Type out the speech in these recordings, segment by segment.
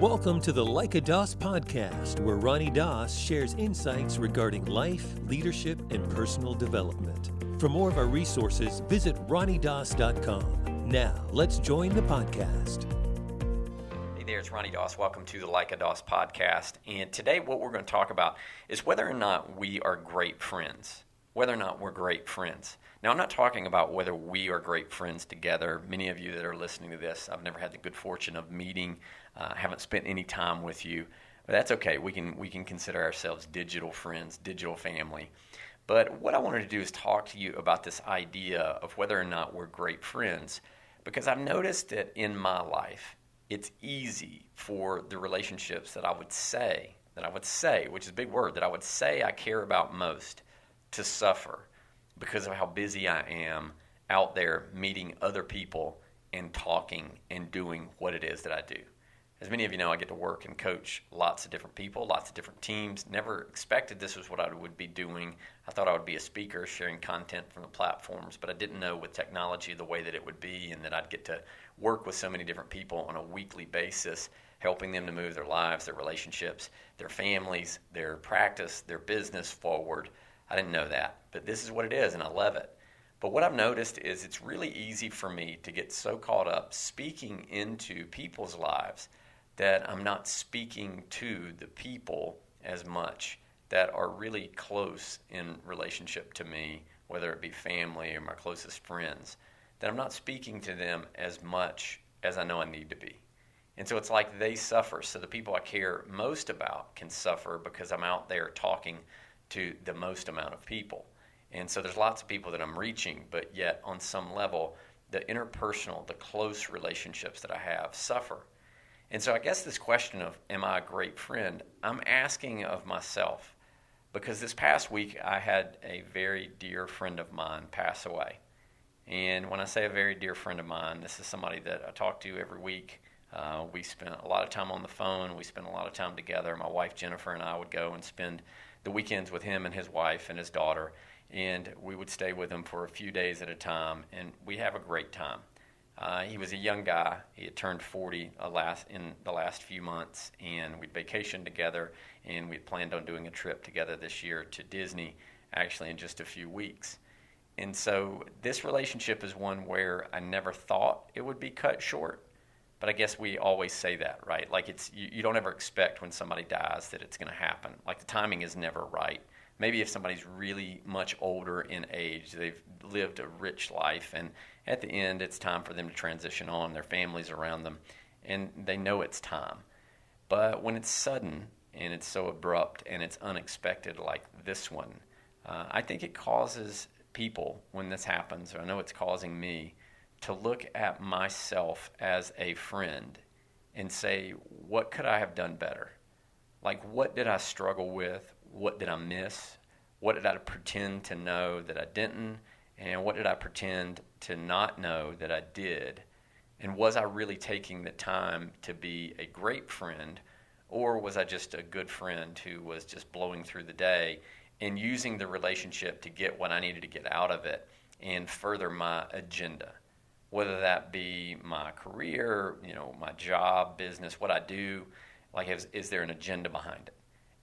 Welcome to the Like a Doss podcast, where Ronnie Doss shares insights regarding life, leadership, and personal development. For more of our resources, visit ronniedoss.com. Now, let's join the podcast. Hey there, it's Ronnie Doss. Welcome to the Like a Doss podcast. And today what we're going to talk about is whether or not we are great friends. Whether or not we're great friends. Now, I'm not talking about whether we are great friends together. Many of you that are listening to this, I've never had the good fortune of meeting, haven't spent any time with you. But that's okay. We can consider ourselves digital friends, digital family. But what I wanted to do is talk to you about this idea of whether or not we're great friends. Because I've noticed that in my life, it's easy for the relationships that I would say, which is a big word, that I would say I care about most, to suffer because of how busy I am out there meeting other people and talking and doing what it is that I do. As many of you know, I get to work and coach lots of different people, lots of different teams. Never expected this was what I would be doing. I thought I would be a speaker sharing content from the platforms, but I didn't know with technology the way that it would be and that I'd get to work with so many different people on a weekly basis, helping them to move their lives, their relationships, their families, their practice, their business forward. I didn't know that, but this is what it is, and I love it. But what I've noticed is it's really easy for me to get so caught up speaking into people's lives that I'm not speaking to the people as much that are really close in relationship to me, whether it be family or my closest friends, that I'm not speaking to them as much as I know I need to be. And so it's like they suffer. So the people I care most about can suffer because I'm out there talking to the most amount of people. And so there's lots of people that I'm reaching, but yet on some level, the interpersonal, the close relationships that I have suffer. And so I guess this question of, am I a great friend? I'm asking of myself, because this past week I had a very dear friend of mine pass away. And when I say a very dear friend of mine, this is somebody that I talk to every week. We spent a lot of time on the phone. We spent a lot of time together. My wife Jennifer and I would go and spend the weekends with him and his wife and his daughter, and we would stay with him for a few days at a time, and we have a great time. He was a young guy. He had turned 40 in the last few months, and we'd vacationed together, and we'd planned on doing a trip together this year to Disney, actually in just a few weeks. And so this relationship is one where I never thought it would be cut short. But I guess we always say that, right? Like you don't ever expect when somebody dies that it's going to happen. Like the timing is never right. Maybe if somebody's really much older in age, they've lived a rich life, and at the end it's time for them to transition on, their families around them, and they know it's time. But when it's sudden and it's so abrupt and it's unexpected like this one, I think it causes people, when this happens, or I know it's causing me, to look at myself as a friend and say, what could I have done better? Like, what did I struggle with? What did I miss? What did I pretend to know that I didn't? And what did I pretend to not know that I did? And was I really taking the time to be a great friend, or was I just a good friend who was just blowing through the day and using the relationship to get what I needed to get out of it and further my agenda? Whether that be my career, my job, business, what I do, like is there an agenda behind it?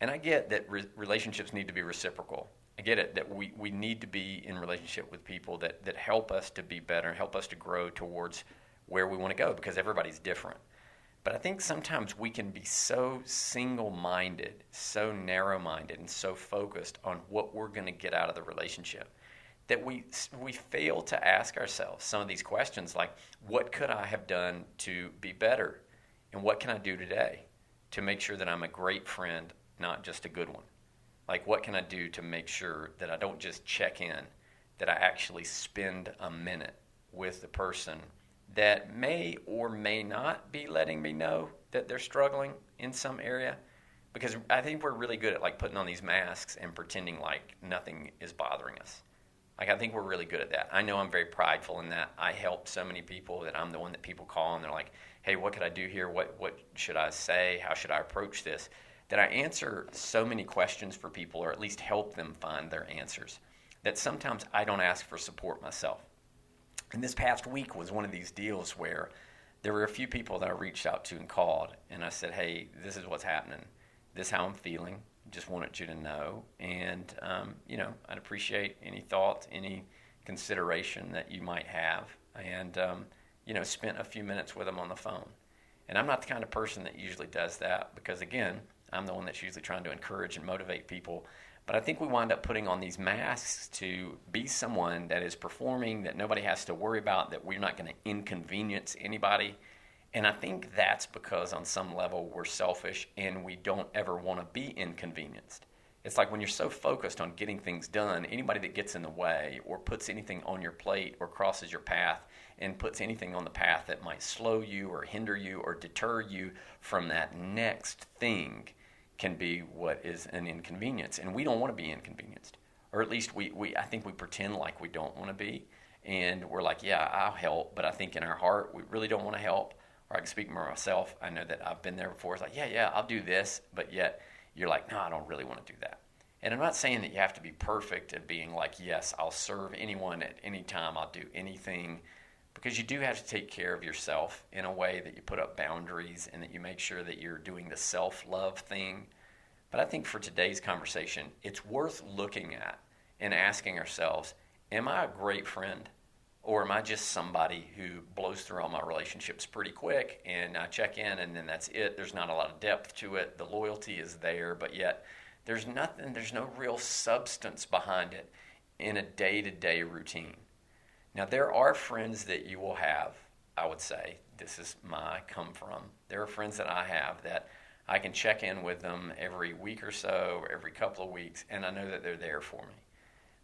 And I get that relationships need to be reciprocal. I get it, that we need to be in relationship with people that help us to be better, help us to grow towards where we want to go, because everybody's different. But I think sometimes we can be so single-minded, so narrow-minded, and so focused on what we're going to get out of the relationship, that we fail to ask ourselves some of these questions like, what could I have done to be better? And what can I do today to make sure that I'm a great friend, not just a good one? Like, what can I do to make sure that I don't just check in, that I actually spend a minute with the person that may or may not be letting me know that they're struggling in some area? Because I think we're really good at like putting on these masks and pretending like nothing is bothering us. Like, I think we're really good at that. I know I'm very prideful in that. I help so many people that I'm the one that people call and they're like, hey, what could I do here? What should I say? How should I approach this? That I answer so many questions for people, or at least help them find their answers, that sometimes I don't ask for support myself. And this past week was one of these deals where there were a few people that I reached out to and called, and I said, hey, this is what's happening. This is how I'm feeling. Just wanted you to know. And, I'd appreciate any thoughts, any consideration that you might have. And, spent a few minutes with them on the phone. And I'm not the kind of person that usually does that because, again, I'm the one that's usually trying to encourage and motivate people. But I think we wind up putting on these masks to be someone that is performing, that nobody has to worry about, that we're not going to inconvenience anybody. And I think that's because on some level we're selfish and we don't ever want to be inconvenienced. It's like when you're so focused on getting things done, anybody that gets in the way or puts anything on your plate or crosses your path and puts anything on the path that might slow you or hinder you or deter you from that next thing can be what is an inconvenience. And we don't want to be inconvenienced. Or at least I think we pretend like we don't want to be. And we're like, yeah, I'll help. But I think in our heart, we really don't want to help. Or I can speak for myself. I know that I've been there before. It's like, yeah, I'll do this. But yet you're like, no, I don't really want to do that. And I'm not saying that you have to be perfect at being like, yes, I'll serve anyone at any time. I'll do anything. Because you do have to take care of yourself in a way that you put up boundaries and that you make sure that you're doing the self-love thing. But I think for today's conversation, it's worth looking at and asking ourselves, am I a great friend? Or am I just somebody who blows through all my relationships pretty quick and I check in and then that's it? There's not a lot of depth to it. The loyalty is there, but yet there's no real substance behind it in a day-to-day routine. Now, there are friends that you will have, I would say, this is my come from. There are friends that I have that I can check in with them every week or so, or every couple of weeks, and I know that they're there for me.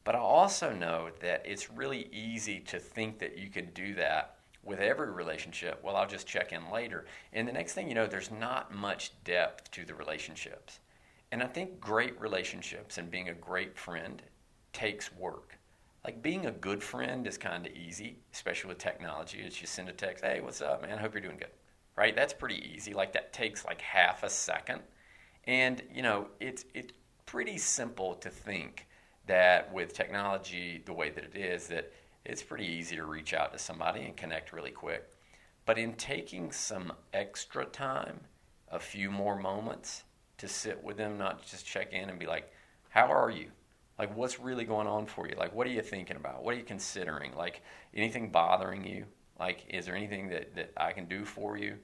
But I also know that it's really easy to think that you can do that with every relationship. Well, I'll just check in later. And the next thing you know, there's not much depth to the relationships. And I think great relationships and being a great friend takes work. Like being a good friend is kind of easy, especially with technology. It's you send a text, hey, what's up, man? Hope you're doing good. Right? That's pretty easy. Like that takes like half a second. And, it's pretty simple to think that with technology the way that it is, that it's pretty easy to reach out to somebody and connect really quick. But in taking some extra time, a few more moments to sit with them, not just check in and be like, how are you? Like, what's really going on for you? Like, what are you thinking about? What are you considering? Like, anything bothering you? Like, is there anything that I can do for you?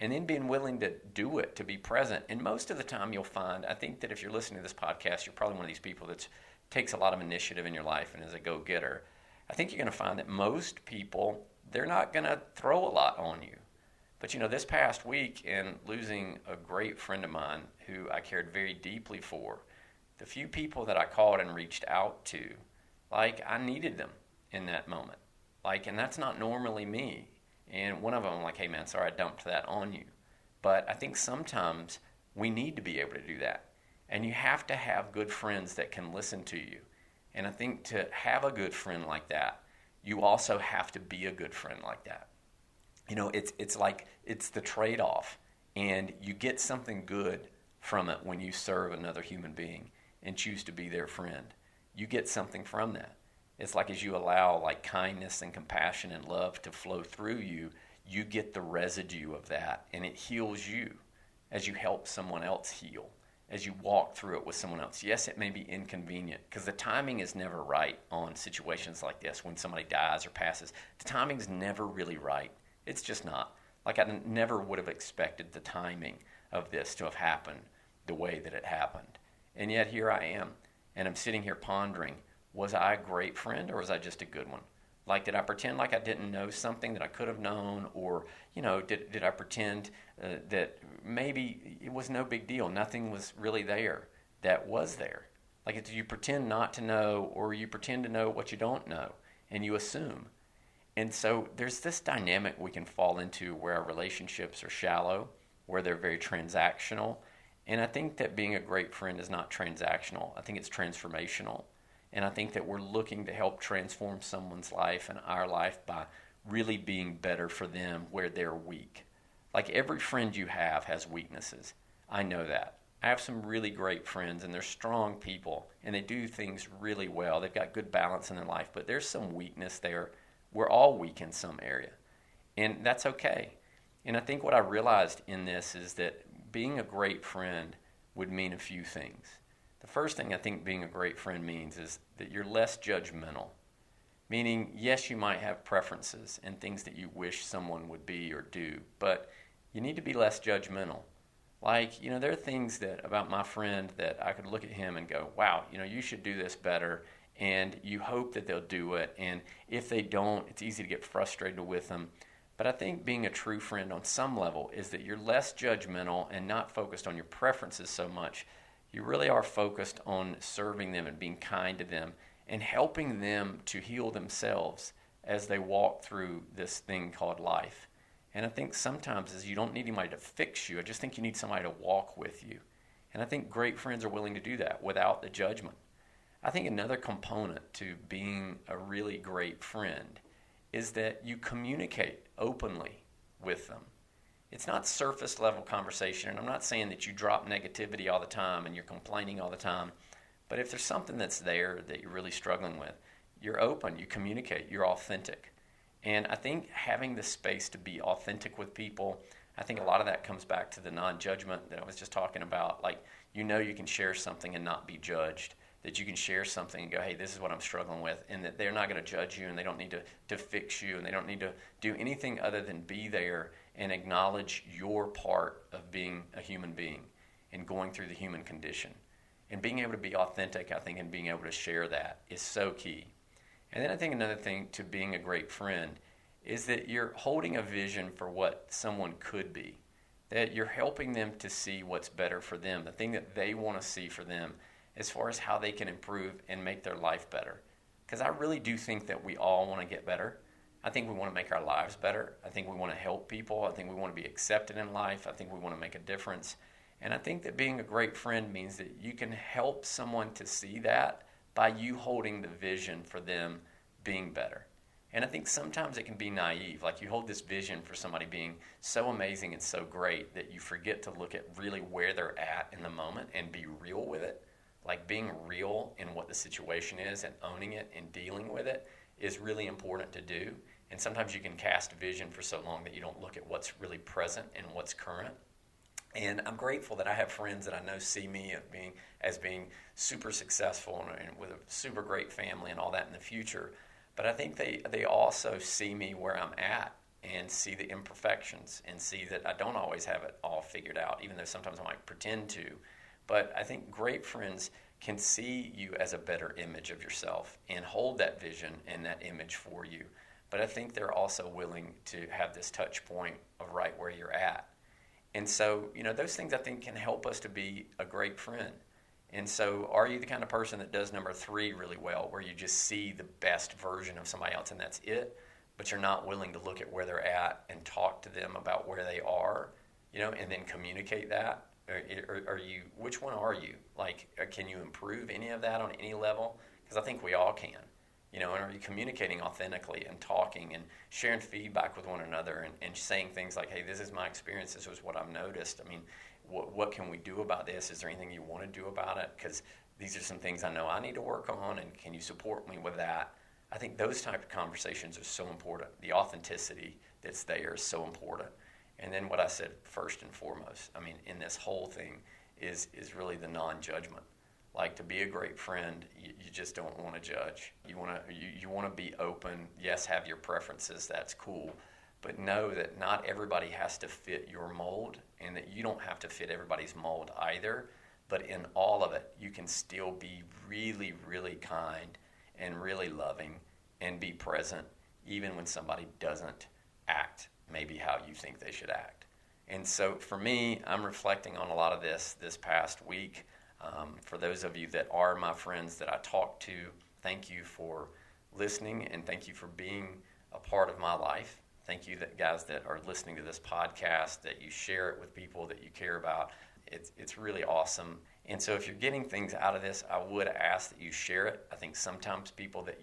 And then being willing to do it, to be present. And most of the time you'll find, I think that if you're listening to this podcast, you're probably one of these people that takes a lot of initiative in your life and is a go-getter. I think you're going to find that most people, they're not going to throw a lot on you. But, this past week in losing a great friend of mine who I cared very deeply for, the few people that I called and reached out to, like, I needed them in that moment. Like, and that's not normally me. And one of them, I'm like, hey, man, sorry I dumped that on you. But I think sometimes we need to be able to do that. And you have to have good friends that can listen to you. And I think to have a good friend like that, you also have to be a good friend like that. It's like it's the trade-off. And you get something good from it when you serve another human being and choose to be their friend. You get something from that. It's like as you allow like kindness and compassion and love to flow through you, you get the residue of that and it heals you as you help someone else heal, as you walk through it with someone else. Yes, it may be inconvenient because the timing is never right on situations like this when somebody dies or passes. The timing is never really right. It's just not. Like I never would have expected the timing of this to have happened the way that it happened. And yet here I am, and I'm sitting here pondering, was I a great friend or was I just a good one? Like, did I pretend like I didn't know something that I could have known? Or, did I pretend that maybe it was no big deal, nothing was really there that was there? Like, do you pretend not to know or you pretend to know what you don't know and you assume? And so there's this dynamic we can fall into where our relationships are shallow, where they're very transactional. And I think that being a great friend is not transactional. I think it's transformational. And I think that we're looking to help transform someone's life and our life by really being better for them where they're weak. Like every friend you have has weaknesses. I know that. I have some really great friends and they're strong people and they do things really well. They've got good balance in their life, but there's some weakness there. We're all weak in some area. And that's okay. And I think what I realized in this is that being a great friend would mean a few things. The first thing I think being a great friend means is that you're less judgmental. Meaning, yes, you might have preferences and things that you wish someone would be or do, but you need to be less judgmental. Like, there are things that about my friend that I could look at him and go, wow, you should do this better, and you hope that they'll do it, and if they don't, it's easy to get frustrated with them. But I think being a true friend on some level is that you're less judgmental and not focused on your preferences so much. You really are focused on serving them and being kind to them and helping them to heal themselves as they walk through this thing called life. And I think sometimes is you don't need anybody to fix you. I just think you need somebody to walk with you. And I think great friends are willing to do that without the judgment. I think another component to being a really great friend is that you communicate openly with them. It's not surface level conversation, and I'm not saying that you drop negativity all the time and you're complaining all the time, but if there's something that's there that you're really struggling with, you're open, you communicate, you're authentic. And I think having the space to be authentic with people, I think a lot of that comes back to the non-judgment that I was just talking about. Like, you can share something and not be judged, that you can share something and go, hey, this is what I'm struggling with, and that they're not going to judge you and they don't need to fix you and they don't need to do anything other than be there and acknowledge your part of being a human being and going through the human condition. And being able to be authentic, I think, and being able to share that is so key. And then I think another thing to being a great friend is that you're holding a vision for what someone could be, that you're helping them to see what's better for them, the thing that they want to see for them as far as how they can improve and make their life better. Because I really do think that we all want to get better. I think we want to make our lives better. I think we want to help people. I think we want to be accepted in life. I think we want to make a difference. And I think that being a great friend means that you can help someone to see that by you holding the vision for them being better. And I think sometimes it can be naive. Like, you hold this vision for somebody being so amazing and so great that you forget to look at really where they're at in the moment and be real with it. Like, being real in what the situation is and owning it and dealing with it is really important to do. And sometimes you can cast vision for so long that you don't look at what's really present and what's current. And I'm grateful that I have friends that I know see me as being super successful and with a super great family and all that in the future. But I think they also see me where I'm at and see the imperfections and see that I don't always have it all figured out, even though sometimes I might pretend to. But I think great friends can see you as a better image of yourself and hold that vision and that image for you. But I think they're also willing to have this touch point of right where you're at. And so, those things I think can help us to be a great friend. And so, are you the kind of person that does number 3 really well, where you just see the best version of somebody else and that's it, but you're not willing to look at where they're at and talk to them about where they are, and then communicate that? Or are you, which one are you? Like, can you improve any of that on any level? Because I think we all can. And are you communicating authentically and talking and sharing feedback with one another and saying things like, hey, this is my experience, this is what I've noticed. I mean, what can we do about this? Is there anything you want to do about it? Because these are some things I know I need to work on, and can you support me with that? I think those type of conversations are so important. The authenticity that's there is so important. And then what I said first and foremost, I mean, in this whole thing is really the non-judgment. Like, to be a great friend, you just don't want to judge. You want to be open. Yes, have your preferences. That's cool. But know that not everybody has to fit your mold, and that you don't have to fit everybody's mold either. But in all of it, you can still be really, really kind and really loving and be present even when somebody doesn't act maybe how you think they should act. And so for me, I'm reflecting on a lot of this past week. For those of you that are my friends that I talk to, thank you for listening, and thank you for being a part of my life. Thank you, guys that are listening to this podcast, that you share it with people that you care about. It's really awesome. And so if you're getting things out of this, I would ask that you share it. I think sometimes people that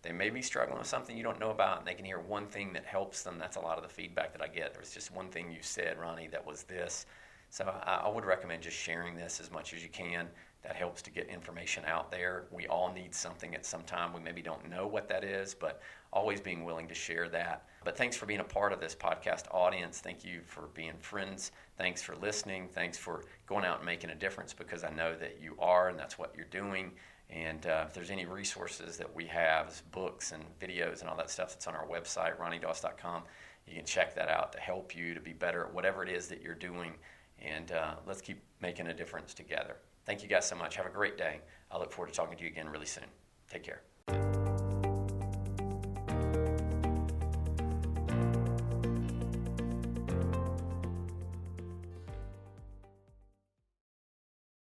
they may be struggling with something you don't know about, and they can hear one thing that helps them. That's a lot of the feedback that I get. There was just one thing you said, Ronnie, that was this. So I would recommend just sharing this as much as you can. that helps to get information out there. We all need something at some time. We maybe don't know what that is, but always being willing to share that. But thanks for being a part of this podcast audience. Thank you for being friends. Thanks for listening. Thanks for going out and making a difference, because I know that you are, and that's what you're doing. And if there's any resources that we have, as books and videos and all that stuff that's on our website, ronniedoss.com, you can check that out to help you to be better at whatever it is that you're doing. And let's keep making a difference together. Thank you guys so much. Have a great day. I look forward to talking to you again really soon. Take care.